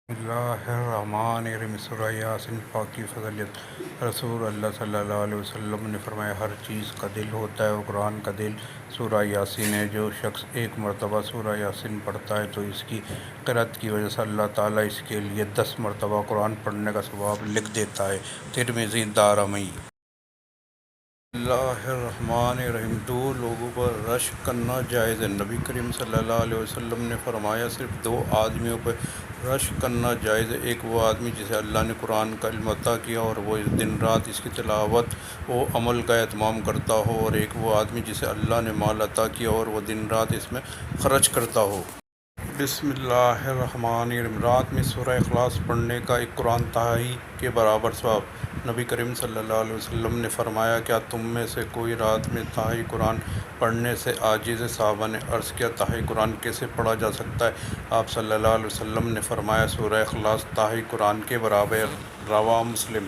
بسم اللہ الرحمن الرحیم۔ سورہ یاسین پاک کی فضیلت۔ رسول اللہ صلی اللہ علیہ وسلم نے فرمایا، ہر چیز کا دل ہوتا ہے اور قرآن کا دل سورہ یاسین ہے۔ جو شخص ایک مرتبہ سورہ یاسین پڑھتا ہے تو اس کی قرأت کی وجہ سے اللہ تعالیٰ اس کے لیے 10 مرتبہ قرآن پڑھنے کا ثواب لکھ دیتا ہے۔ ترمذی، دارمی۔ بسم اللہ الرحمن الرحیم۔ دو لوگوں پر رشک کرنا جائز ہے۔ نبی کریم صلی اللہ علیہ وسلم نے فرمایا، صرف دو آدمیوں پر رشک کرنا جائز ہے۔ ایک وہ آدمی جسے اللہ نے قرآن کا علم عطا کیا اور وہ دن رات اس کی تلاوت و عمل کا اہتمام کرتا ہو، اور ایک وہ آدمی جسے اللہ نے مال عطا کیا اور وہ دن رات اس میں خرچ کرتا ہو۔ بسم اللہ الرحمن الرحیم۔ رات میں سورہ اخلاص پڑھنے کا ایک قرآن تہائی کے برابر ثواب۔ نبی کریم صلی اللہ علیہ وسلم نے فرمایا، کیا تم میں سے کوئی رات میں تہائی قرآن پڑھنے سے عاجز ہے؟ صحابہ نے عرض کیا، تہائی قرآن کیسے پڑھا جا سکتا ہے؟ آپ صلی اللہ علیہ وسلم نے فرمایا، سورہ اخلاص تہائی قرآن کے برابر۔ رواہ مسلم۔